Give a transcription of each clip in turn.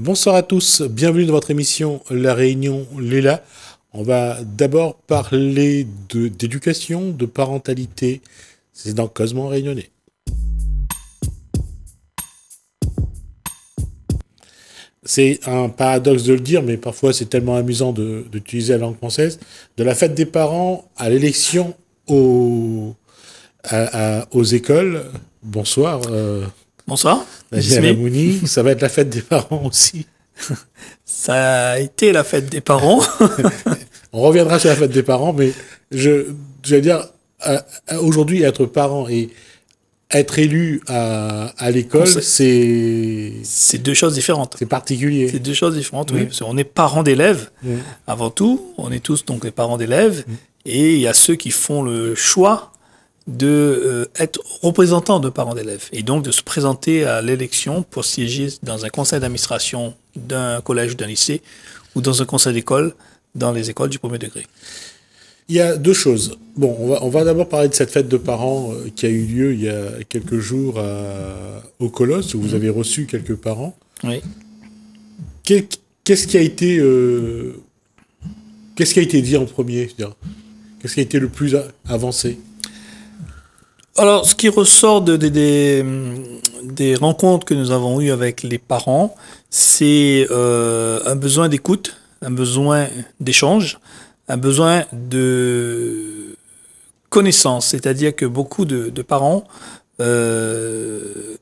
Bonsoir à tous, bienvenue dans votre émission La Réunion Léla. On va d'abord parler d'éducation, de parentalité. C'est dans Cosmo Réunionnais. C'est un paradoxe de le dire, mais parfois c'est tellement amusant d'utiliser la langue française. De la fête des parents à l'élection aux écoles. Bonsoir. Bonsoir. Nadia Lamouni, ça va être la fête des parents aussi. Ça a été la fête des parents. On reviendra sur la fête des parents, mais je vais dire, aujourd'hui, être parent et être élu à l'école, c'est deux choses différentes. C'est particulier. C'est deux choses différentes, oui. Parce qu'on est parents d'élèves, avant tout. On est tous donc les parents d'élèves. Et il y a ceux qui font le choix de être représentants de parents d'élèves et donc de se présenter à l'élection pour siéger dans un conseil d'administration d'un collège ou d'un lycée ou dans un conseil d'école dans les écoles du premier degré. Il y a deux choses. Bon, on va d'abord parler de cette fête de parents qui a eu lieu il y a quelques jours au Colosse, où vous avez reçu quelques parents. Oui. Qu'est-ce qui a été dit en premier? Qu'est-ce qui a été le plus avancé? Alors, ce qui ressort des rencontres que nous avons eues avec les parents, c'est un besoin d'écoute, un besoin d'échange, un besoin de connaissance. C'est-à-dire que beaucoup de parents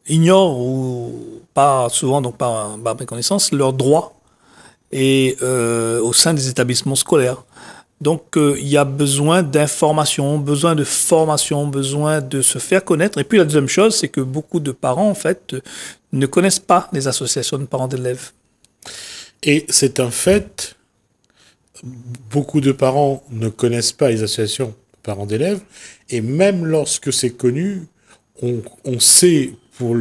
ignorent, ou pas souvent, donc par méconnaissance, leurs droits et, au sein des établissements scolaires. Donc, il y a besoin d'information, besoin de formation, besoin de se faire connaître. Et puis, la deuxième chose, c'est que beaucoup de parents, en fait, ne connaissent pas les associations de parents d'élèves. Et c'est un fait, beaucoup de parents ne connaissent pas les associations de parents d'élèves. Et même lorsque c'est connu, on sait, pour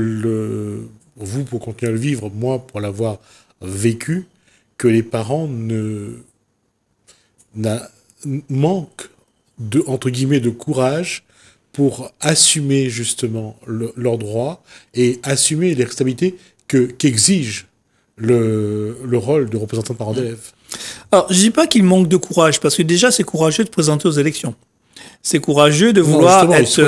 continuer à le vivre, moi, pour l'avoir vécu, que les parents manque entre guillemets de courage pour assumer justement leurs droits et assumer les responsabilités qu'exige le rôle de représentant de parents d'élèves. Alors, je dis pas qu'il manque de courage, parce que déjà c'est courageux de présenter aux élections. C'est courageux de vouloir être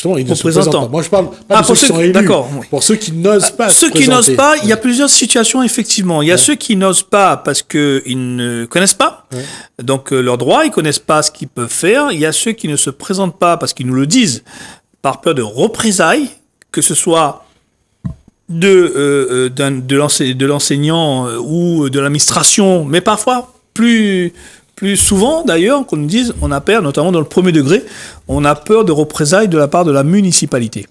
représentant. Moi, je parle pas de ceux qui sont élus. D'accord. Pour ceux qui n'osent pas se présenter. Ceux qui n'osent pas, il y a plusieurs situations, effectivement. Il y a ceux qui n'osent pas parce qu'ils ne connaissent pas. Donc, leurs droits, ils connaissent pas ce qu'ils peuvent faire. Il y a ceux qui ne se présentent pas parce qu'ils nous le disent par peur de représailles, que ce soit de l'enseignant ou de l'administration, mais parfois plus souvent, d'ailleurs, qu'on nous dise, on a peur, notamment dans le premier degré, on a peur de représailles de la part de la municipalité.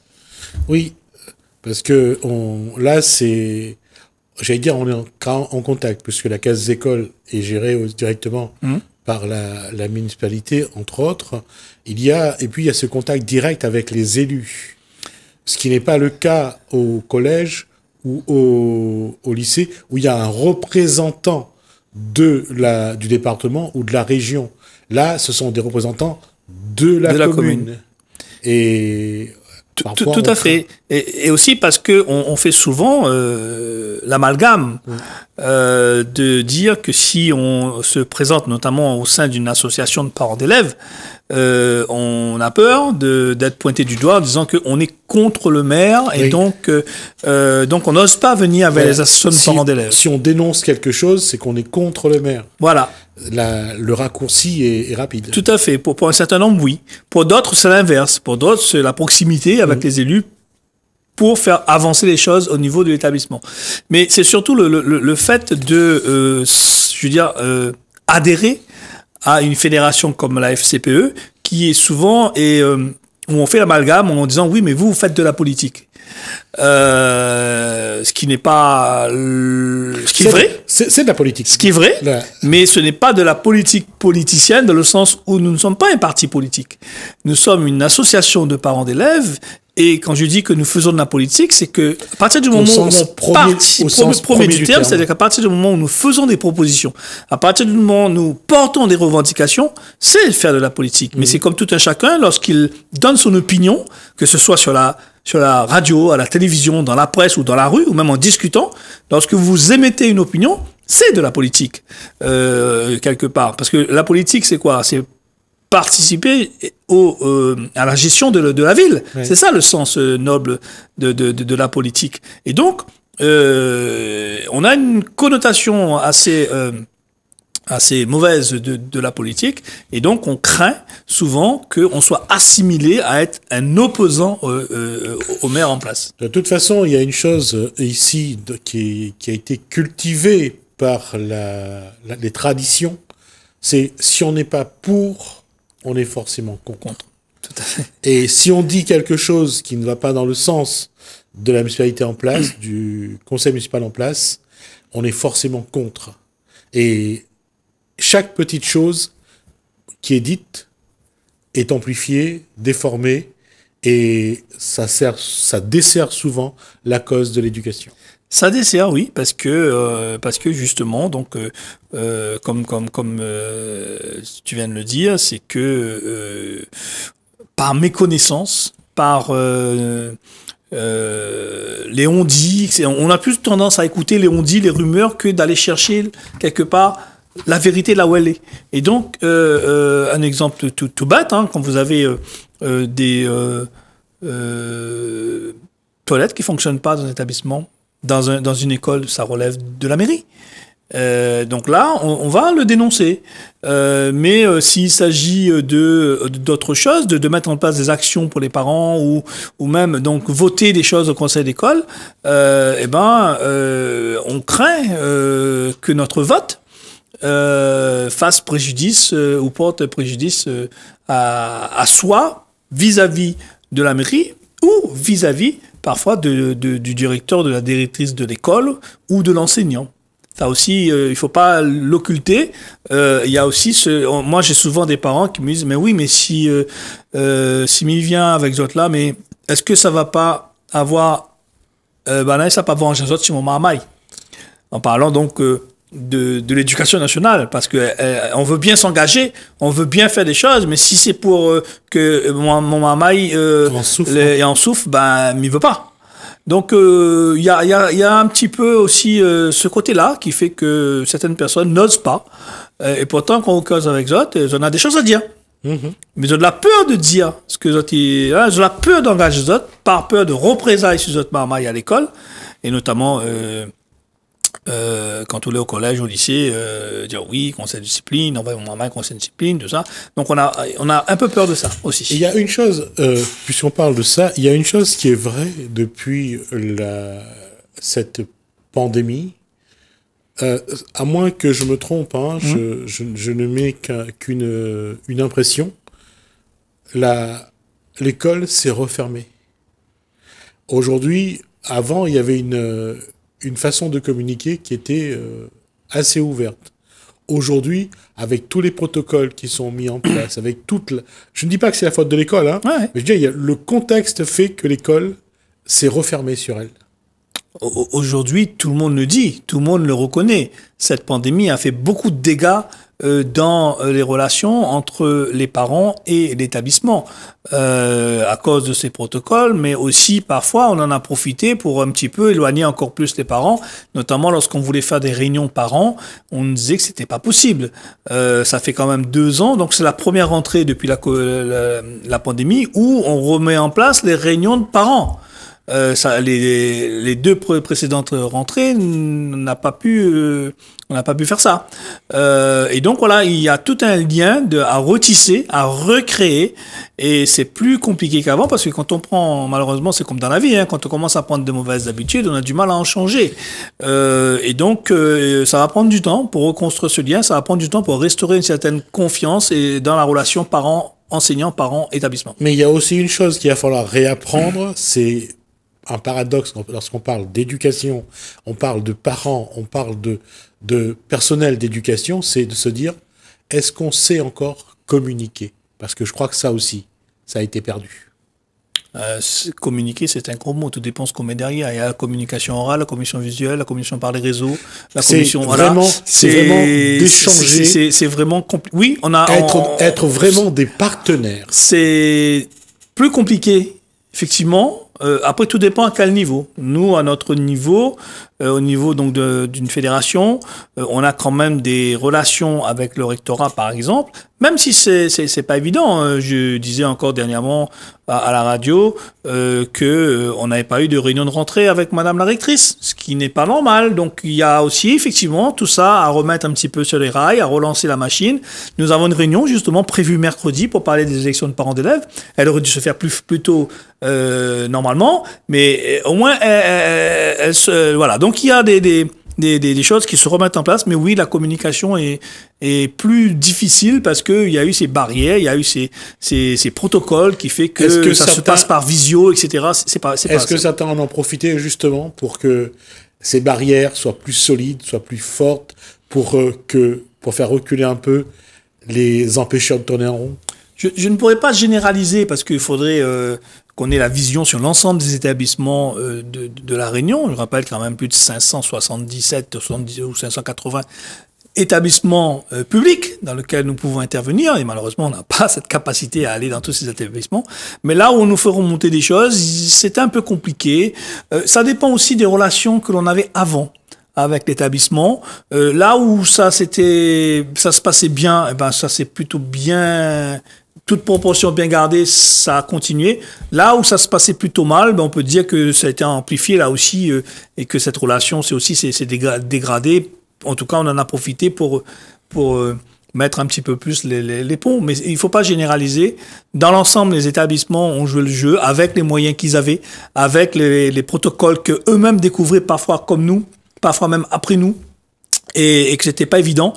Oui, parce que là, c'est... J'allais dire, on est en contact, puisque la case d'école est gérée directement par la municipalité, entre autres. Et puis, il y a ce contact direct avec les élus. Ce qui n'est pas le cas au collège ou au lycée, où il y a un représentant du département ou de la région. Là, ce sont des représentants de la commune. Et tout à fait. Et aussi parce que on fait souvent l'amalgame de dire que si on se présente notamment au sein d'une association de parents d'élèves, on a peur d'être pointé du doigt en disant qu'on est contre le maire et donc on n'ose pas venir avec les associations de parents d'élèves. Si on dénonce quelque chose, c'est qu'on est contre le maire. Voilà. Le raccourci est rapide. Tout à fait. Pour un certain nombre, oui. Pour d'autres, c'est l'inverse. Pour d'autres, c'est la proximité avec les élus pour faire avancer les choses au niveau de l'établissement. Mais c'est surtout le fait de, adhérer à une fédération comme la FCPE, qui est souvent, où on fait l'amalgame en disant, oui, mais vous faites de la politique. Ce qui n'est pas... ce qui est vrai. C'est de la politique. Ce qui est vrai, mais ce n'est pas de la politique politicienne dans le sens où nous ne sommes pas un parti politique. Nous sommes une association de parents d'élèves Et quand je dis que nous faisons de la politique, c'est que à partir du moment où on premier du terme, c'est-à-dire qu'à partir du moment où nous faisons des propositions, à partir du moment où nous portons des revendications, c'est faire de la politique. Mais c'est comme tout un chacun, lorsqu'il donne son opinion, que ce soit sur la radio, à la télévision, dans la presse ou dans la rue, ou même en discutant, lorsque vous émettez une opinion, c'est de la politique, quelque part. Parce que la politique, c'est quoi? C'est participer à la gestion de la ville. Oui. C'est ça le sens noble de la politique. Et donc, on a une connotation assez mauvaise de la politique, et donc on craint souvent qu'on soit assimilé à être un opposant au maire en place. De toute façon, il y a une chose ici qui a été cultivée par les traditions, c'est si on n'est pas pour, on est forcément contre. Tout à fait. Et si on dit quelque chose qui ne va pas dans le sens de la municipalité en place, du conseil municipal en place, on est forcément contre. Et chaque petite chose qui est dite est amplifiée, déformée, et ça dessert souvent la cause de l'éducation. Ça dessert, oui, parce que justement, donc comme tu viens de le dire, c'est que par méconnaissance, par les on-dit, on a plus tendance à écouter les on-dit, les rumeurs, que d'aller chercher quelque part la vérité là où elle est. Et donc, un exemple tout bête, hein, quand vous avez des toilettes qui fonctionnent pas dans un établissement, dans une école, ça relève de la mairie. Donc là, on va le dénoncer. Mais s'il s'agit d'autres choses, de mettre en place des actions pour les parents ou même donc voter des choses au conseil d'école, on craint que notre vote fasse préjudice ou porte préjudice à soi vis-à-vis de la mairie ou vis-à-vis parfois du directeur, de la directrice de l'école ou de l'enseignant. Ça aussi, il faut pas l'occulter. Il y a aussi moi j'ai souvent des parents qui me disent mais oui, mais si il vient avec d'autres là, mais est-ce que ça va pas avoir là ça va pas avoir un autres sur mon marmaille, en parlant donc de l'éducation nationale, parce que on veut bien s'engager, on veut bien faire des choses, mais si c'est pour que mon marmaille en souffre, ben il veut pas. Donc il y a un petit peu aussi ce côté-là qui fait que certaines personnes n'osent pas, et pourtant quand on cause avec eux, ils ont des choses à dire. Mais ils ont de la peur de dire ce que ils ont la peur d'engager les autres, par peur de représailles sur les autres marmailles à l'école, et notamment quand on est au collège, au lycée, dire oui, conseil de discipline, on va mon maman conseil de discipline, tout ça. Donc on a un peu peur de ça aussi. Il y a une chose, puisqu'on parle de ça, il y a une chose qui est vraie depuis cette pandémie. À moins que je me trompe, hein, je ne mets qu'une impression. L'école s'est refermée. Aujourd'hui, avant, il y avait une façon de communiquer qui était assez ouverte. Aujourd'hui, avec tous les protocoles qui sont mis en place, avec je ne dis pas que c'est la faute de l'école, hein, ouais. Mais je dis, le contexte fait que l'école s'est refermée sur elle. Aujourd'hui, tout le monde le dit, tout le monde le reconnaît. Cette pandémie a fait beaucoup de dégâts dans les relations entre les parents et l'établissement, à cause de ces protocoles, mais aussi parfois on en a profité pour un petit peu éloigner encore plus les parents, notamment lorsqu'on voulait faire des réunions parents, on disait que c'était pas possible. Ça fait quand même 2 ans, donc c'est la première rentrée depuis la pandémie où on remet en place les réunions de parents. Les 2 précédentes rentrées, on n'a pas pu faire ça. Et donc voilà, il y a tout un lien à retisser, à recréer, et c'est plus compliqué qu'avant parce que quand on prend, malheureusement, c'est comme dans la vie, hein, quand on commence à prendre de mauvaises habitudes, on a du mal à en changer. Et donc ça va prendre du temps pour reconstruire ce lien, ça va prendre du temps pour restaurer une certaine confiance et dans la relation parents-enseignants, parents-établissement. Mais il y a aussi une chose qu'il va falloir réapprendre, c'est un paradoxe lorsqu'on parle d'éducation, on parle de parents, on parle de personnel d'éducation, c'est de se dire, est-ce qu'on sait encore communiquer? Parce que je crois que ça aussi, ça a été perdu. Communiquer, c'est un gros mot. Tout dépend ce qu'on met derrière. Il y a la communication orale, la communication visuelle, la communication par les réseaux, la communication. C'est vraiment d'échanger. C'est vraiment compliqué. Oui, être vraiment des partenaires. C'est plus compliqué, effectivement. Après, tout dépend à quel niveau. Nous, à notre niveau, au niveau donc d'une fédération, on a quand même des relations avec le rectorat, par exemple. Même si c'est pas évident. Je disais encore dernièrement à la radio on n'avait pas eu de réunion de rentrée avec Madame la rectrice, ce qui n'est pas normal. Donc il y a aussi effectivement tout ça à remettre un petit peu sur les rails, à relancer la machine. Nous avons une réunion justement prévue mercredi pour parler des élections de parents d'élèves. Elle aurait dû se faire plus tôt normalement, mais au moins voilà. Donc il y a des choses qui se remettent en place, mais oui, la communication est plus difficile parce qu'il y a eu ces barrières, il y a eu ces protocoles qui fait que ça se passe par visio, etc. Est-ce que certains en ont profité justement pour que ces barrières soient plus solides, soient plus fortes, pour faire reculer un peu les empêcheurs de tourner en rond? Je ne pourrais pas généraliser parce qu'il faudrait qu'on ait la vision sur l'ensemble des établissements de la Réunion. Je rappelle quand même plus de 577 ou 580 établissements publics dans lesquels nous pouvons intervenir. Et malheureusement, on n'a pas cette capacité à aller dans tous ces établissements. Mais là où nous ferons monter des choses, c'est un peu compliqué. Ça dépend aussi des relations que l'on avait avant avec l'établissement. Là où ça se passait bien, eh ben ça c'est plutôt bien, toute proportion bien gardée, ça a continué. Là où ça se passait plutôt mal, ben on peut dire que ça a été amplifié là aussi et que cette relation c'est dégradé. En tout cas, on en a profité pour mettre un petit peu plus les ponts. Mais il faut pas généraliser. Dans l'ensemble, les établissements ont joué le jeu avec les moyens qu'ils avaient, avec les protocoles que eux-mêmes découvraient parfois comme nous, parfois même après nous, et que c'était pas évident.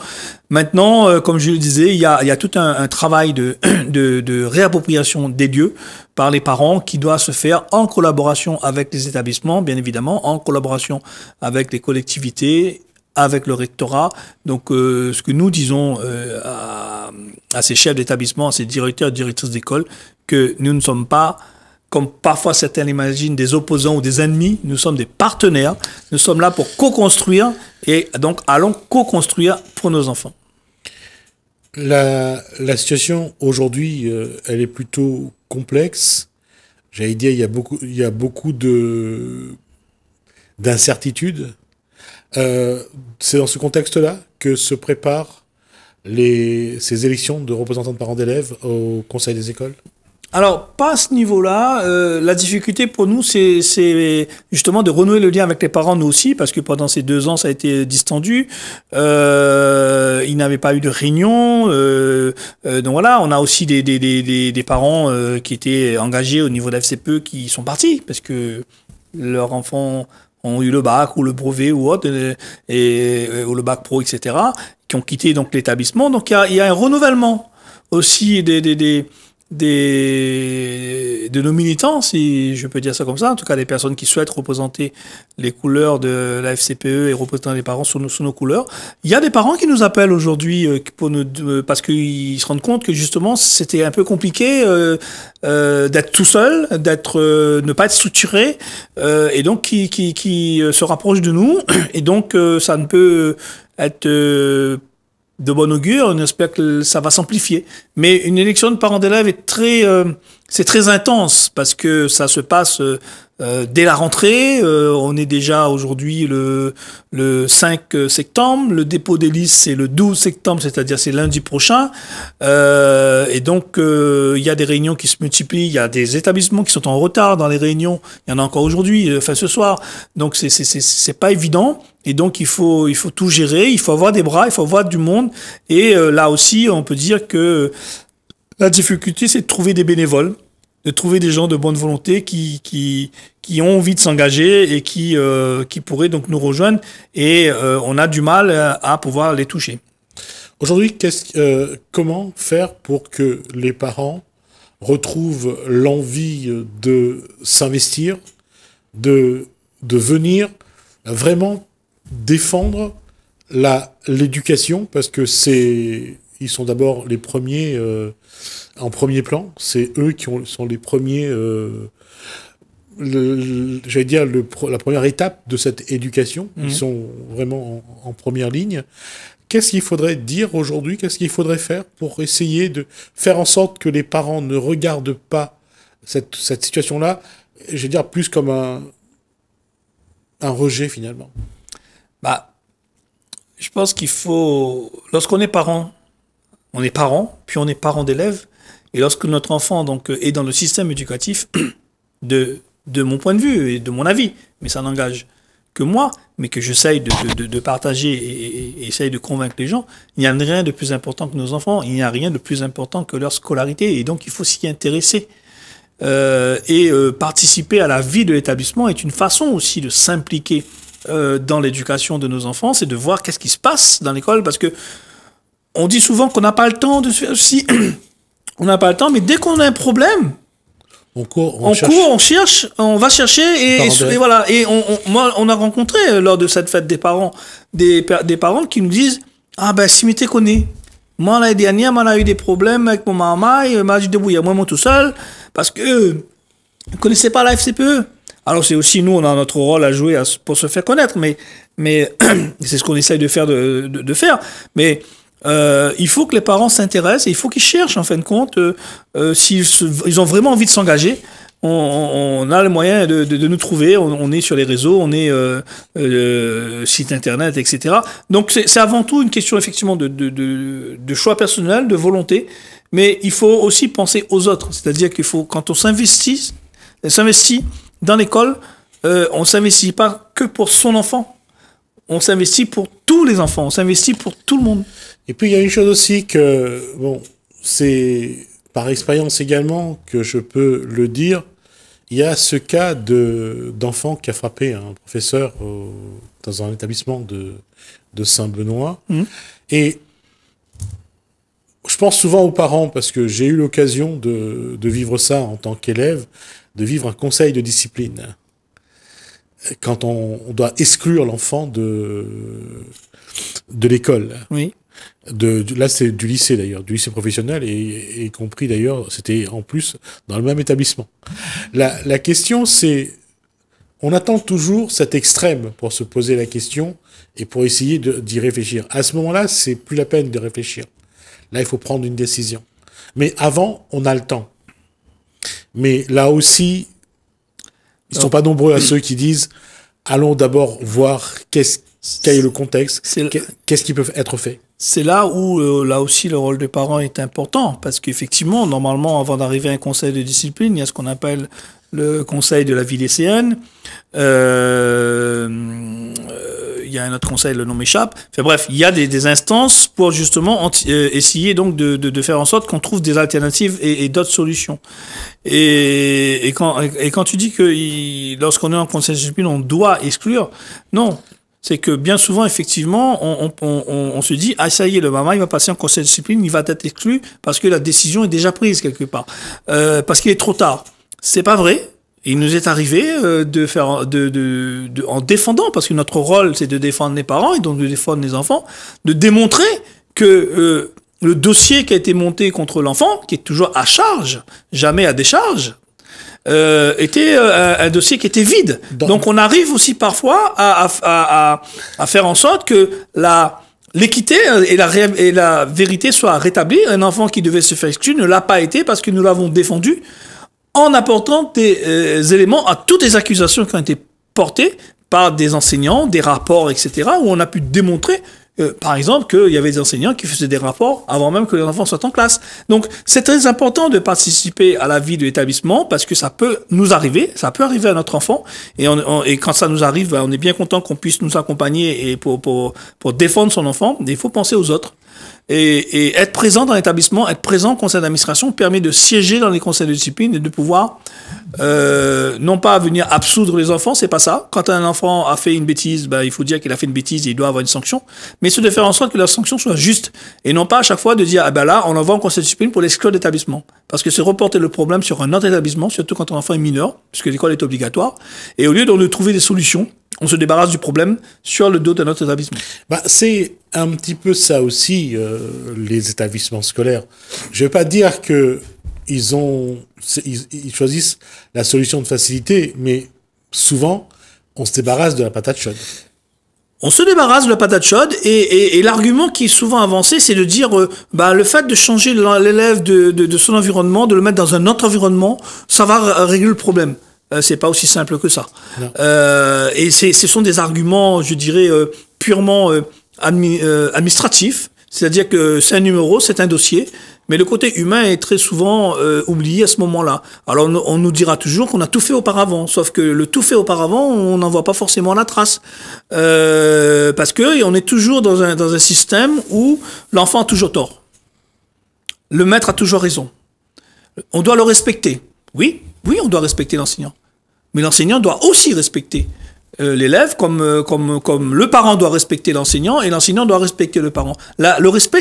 Maintenant, comme je le disais, il y a tout un travail de réappropriation des lieux par les parents qui doit se faire en collaboration avec les établissements, bien évidemment, en collaboration avec les collectivités, avec le rectorat. Donc, ce que nous disons à ces chefs d'établissement, à ces directeurs et directrices d'école, que nous ne sommes pas, comme parfois certains l'imaginent, des opposants ou des ennemis. Nous sommes des partenaires. Nous sommes là pour co-construire et donc allons co-construire pour nos enfants. La situation aujourd'hui, elle est plutôt complexe. J'allais dire, il y a beaucoup d'incertitudes. C'est dans ce contexte-là que se préparent ces élections de représentants de parents d'élèves au Conseil des écoles? Alors, pas à ce niveau-là. La difficulté pour nous, c'est justement de renouer le lien avec les parents, nous aussi, parce que pendant ces 2 ans, ça a été distendu. Il n'avait pas eu de réunion. Donc voilà, on a aussi des parents qui étaient engagés au niveau de la FCPE qui sont partis, parce que leurs enfants ont eu le bac ou le brevet ou autre, ou le bac pro, etc., qui ont quitté donc l'établissement. Donc il y a un renouvellement aussi de nos militants, si je peux dire ça comme ça, en tout cas des personnes qui souhaitent représenter les couleurs de la FCPE et représenter les parents sous nos couleurs. Il y a des parents qui nous appellent aujourd'hui parce qu'ils se rendent compte que justement c'était un peu compliqué d'être tout seul, ne pas être structuré, et donc qui se rapprochent de nous, et donc ça ne peut être de bon augure. On espère que ça va s'amplifier. Mais une élection de parents d'élèves c'est très intense parce que ça se passe dès la rentrée. On est déjà aujourd'hui le 5 septembre. Le dépôt des listes, c'est le 12 septembre, c'est-à-dire c'est lundi prochain. Et donc, il y a des réunions qui se multiplient. Il y a des établissements qui sont en retard dans les réunions. Il y en a encore aujourd'hui, ce soir. Donc, c'est pas évident. Et donc, il faut tout gérer. Il faut avoir des bras, il faut avoir du monde. Et là aussi, on peut dire que la difficulté, c'est de trouver des bénévoles, de trouver des gens de bonne volonté qui ont envie de s'engager et qui pourraient donc nous rejoindre. Et on a du mal à pouvoir les toucher. Aujourd'hui, comment faire pour que les parents retrouvent l'envie de s'investir, de venir vraiment défendre l'éducation, parce que ils sont d'abord les premiers en premier plan. C'est eux qui sont les premiers, j'allais dire, la première étape de cette éducation. Ils sont vraiment en première ligne. Qu'est-ce qu'il faudrait dire aujourd'hui? Qu'est-ce qu'il faudrait faire pour essayer de faire en sorte que les parents ne regardent pas cette situation-là, je vais dire, plus comme un rejet, finalement? Bah, je pense qu'il faut, lorsqu'on est parent, puis on est parent d'élèves, et lorsque notre enfant donc est dans le système éducatif, de mon point de vue et de mon avis, mais ça n'engage que moi, mais que j'essaye de partager et essaye de convaincre les gens, il n'y a rien de plus important que nos enfants, il n'y a rien de plus important que leur scolarité, et donc il faut s'y intéresser. Participer à la vie de l'établissement est une façon aussi de s'impliquer dans l'éducation de nos enfants, c'est de voir qu'est-ce qui se passe dans l'école, parce que on dit souvent qu'on n'a pas le temps de se faire ceci, on n'a pas le temps, mais dès qu'on a un problème, on cherche, on va chercher, et voilà. Et moi, on a rencontré lors de cette fête des parents, des parents qui nous disent, ah ben si tu connais, moi l'année dernière, on a eu des problèms avec mon maman, il m'a dit débrouiller moi tout seul, parce que ne connaissait pas la FCPE. Alors c'est aussi nous, on a notre rôle à jouer pour se faire connaître, mais c'est ce qu'on essaye de faire, de faire. Mais il faut que les parents s'intéressent, et il faut qu'ils cherchent en fin de compte, s'ils ont vraiment envie de s'engager. On a le moyen de nous trouver, on est sur les réseaux, on est site internet, etc. Donc c'est avant tout une question effectivement de choix personnel, de volonté, mais il faut aussi penser aux autres. C'est-à-dire qu'il faut, quand on s'investit dans l'école, on ne s'investit pas que pour son enfant, on s'investit pour tous les enfants, on s'investit pour tout le monde. Et puis il y a une chose aussi que, bon, c'est par expérience également que je peux le dire, il y a ce cas d'enfant qui a frappé un professeur dans un établissement de Saint-Benoît. Et je pense souvent aux parents, parce que j'ai eu l'occasion de vivre ça en tant qu'élève, de vivre un conseil de discipline. Quand on doit exclure l'enfant de l'école. Oui. Là, c'est du lycée d'ailleurs, du lycée professionnel, et compris d'ailleurs, c'était en plus dans le même établissement. La question, c'est, on attend toujours cet extrême pour se poser la question et pour essayer d'y réfléchir. À ce moment-là, c'est plus la peine de réfléchir. Là, il faut prendre une décision. Mais avant, on a le temps. Mais là aussi, ils ne sont pas nombreux à ceux qui disent « Allons d'abord voir quel est le contexte, qu'est-ce qui peut être fait ». C'est là où, là aussi, le rôle des parents est important. Parce qu'effectivement, normalement, avant d'arriver à un conseil de discipline, il y a ce qu'on appelle le conseil de la vie lycéenne. Il y a un autre conseil, le nom m'échappe. Enfin bref, il y a des instances pour justement essayer donc de faire en sorte qu'on trouve des alternatives et d'autres solutions. Et quand tu dis que lorsqu'on est en conseil de discipline, on doit exclure, non. C'est que bien souvent, effectivement, on se dit, ah ça y est, le maman, il va passer en conseil de discipline, il va être exclu parce que la décision est déjà prise quelque part. Parce qu'il est trop tard. C'est pas vrai. Il nous est arrivé de faire, en défendant, parce que notre rôle, c'est de défendre les parents et donc de défendre les enfants, de démontrer que le dossier qui a été monté contre l'enfant, qui est toujours à charge, jamais à décharge, était un dossier qui était vide. Donc on arrive aussi parfois à faire en sorte que l'équité et la vérité soient rétablies. Un enfant qui devait se faire exclure ne l'a pas été parce que nous l'avons défendu en apportant des éléments à toutes les accusations qui ont été portées par des enseignants, des rapports, etc., où on a pu démontrer, par exemple, qu'il y avait des enseignants qui faisaient des rapports avant même que les enfants soient en classe. Donc, c'est très important de participer à la vie de l'établissement parce que ça peut nous arriver, ça peut arriver à notre enfant, et quand ça nous arrive, on est bien content qu'on puisse nous accompagner et pour défendre son enfant, mais il faut penser aux autres. Et être présent dans l'établissement, être présent au conseil d'administration permet de siéger dans les conseils de discipline et de pouvoir, non pas venir absoudre les enfants, c'est pas ça. Quand un enfant a fait une bêtise, il faut dire qu'il a fait une bêtise et il doit avoir une sanction. Mais c'est de faire en sorte que la sanction soit juste. Et non pas à chaque fois de dire, là, on envoie au conseil de discipline pour l'exclure de l'établissement. Parce que c'est reporter le problème sur un autre établissement, surtout quand un enfant est mineur, puisque l'école est obligatoire. Et au lieu de trouver des solutions, on se débarrasse du problème sur le dos de notre établissement. Bah, c'est un petit peu ça aussi, les établissements scolaires. Je ne vais pas dire que ils choisissent la solution de facilité, mais souvent, on se débarrasse de la patate chaude. On se débarrasse de la patate chaude et l'argument qui est souvent avancé, c'est de dire le fait de changer l'élève de son environnement, de le mettre dans un autre environnement, ça va régler le problème. C'est pas aussi simple que ça. Et ce sont des arguments, je dirais, purement administratifs. C'est-à-dire que c'est un numéro, c'est un dossier, mais le côté humain est très souvent oublié à ce moment-là. Alors on nous dira toujours qu'on a tout fait auparavant, sauf que le tout fait auparavant, on n'en voit pas forcément la trace. Parce que on est toujours dans un système où l'enfant a toujours tort. Le maître a toujours raison. On doit le respecter. Oui, on doit respecter l'enseignant. Mais l'enseignant doit aussi respecter l'élève, comme le parent doit respecter l'enseignant et l'enseignant doit respecter le parent. Là, le respect,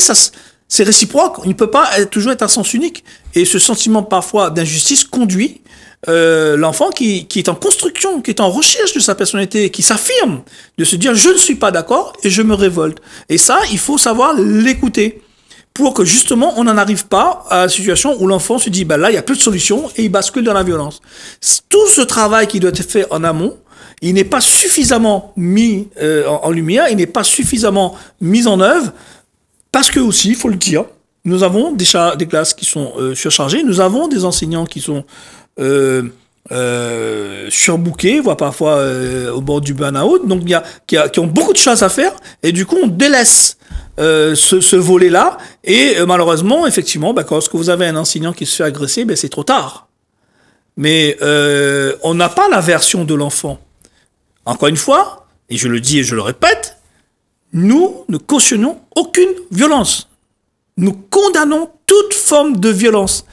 c'est réciproque. Il ne peut pas toujours être un sens unique. Et ce sentiment parfois d'injustice conduit l'enfant qui est en construction, qui est en recherche de sa personnalité, qui s'affirme, de se dire je ne suis pas d'accord et je me révolte. Et ça, il faut savoir l'écouter pour que justement on n'en arrive pas à la situation où l'enfant se dit là il n'y a plus de solution et il bascule dans la violence. Tout ce travail qui doit être fait en amont, il n'est pas suffisamment mis en lumière, il n'est pas suffisamment mis en œuvre, parce que aussi, il faut le dire, nous avons des classes qui sont surchargées, nous avons des enseignants qui sont surbookés, voire parfois au bord du burn-out, donc qui ont beaucoup de choses à faire, et du coup on délaisse ce volet-là, et malheureusement, effectivement, lorsque vous avez un enseignant qui se fait agresser, c'est trop tard. Mais on n'a pas la version de l'enfant. Encore une fois, et je le dis et je le répète, nous ne cautionnons aucune violence. Nous condamnons toute forme de violence.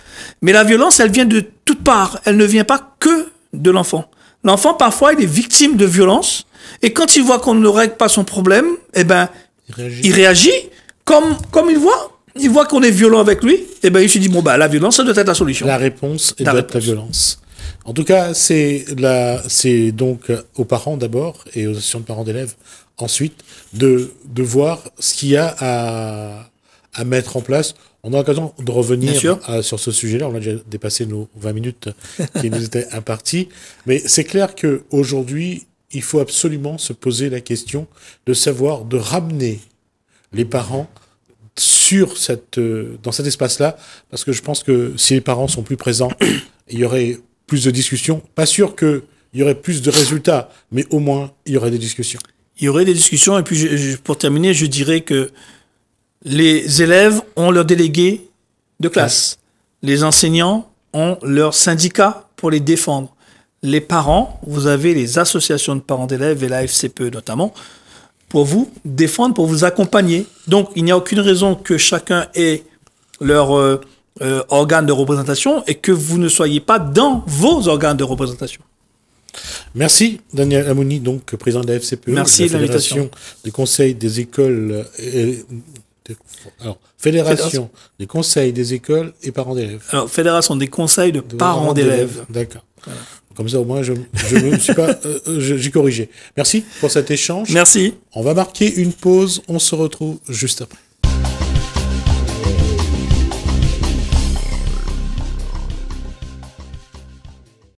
Mais la violence, elle vient de toutes parts. Elle ne vient pas que de l'enfant. L'enfant, parfois, il est victime de violence. Et quand il voit qu'on ne règle pas son problème, il réagit comme il voit. Il voit qu'on est violent avec lui. Il se dit, la violence, ça doit être la solution. La réponse doit être la violence. En tout cas, c'est donc aux parents d'abord et aux associations de parents d'élèves ensuite de voir ce qu'il y a à mettre en place. On a l'occasion de revenir sur ce sujet-là. On a déjà dépassé nos 20 minutes qui nous étaient imparties. Mais c'est clair qu'aujourd'hui, il faut absolument se poser la question de savoir, de ramener les parents dans cet espace-là, parce que je pense que si les parents sont plus présents, il y aurait plus de discussions. Pas sûr qu'il y aurait plus de résultats, mais au moins, il y aurait des discussions. Il y aurait des discussions, et puis pour terminer, je dirais que les élèves ont leurs délégués de classe. Ouais. Les enseignants ont leurs syndicats pour les défendre. Les parents, vous avez les associations de parents d'élèves et la FCPE notamment, pour vous défendre, pour vous accompagner. Donc, il n'y a aucune raison que chacun ait leur organe de représentation et que vous ne soyez pas dans vos organes de représentation. Merci Daniel Amouni, donc président de la FCPE, merci de la Fédération des conseils des écoles, Fédération des conseils des écoles et parents d'élèves. Alors, Fédération des conseils de parents d'élèves. D'accord. Voilà. Comme ça, au moins, je me suis pas, j'ai corrigé. Merci pour cet échange. Merci. On va marquer une pause. On se retrouve juste après.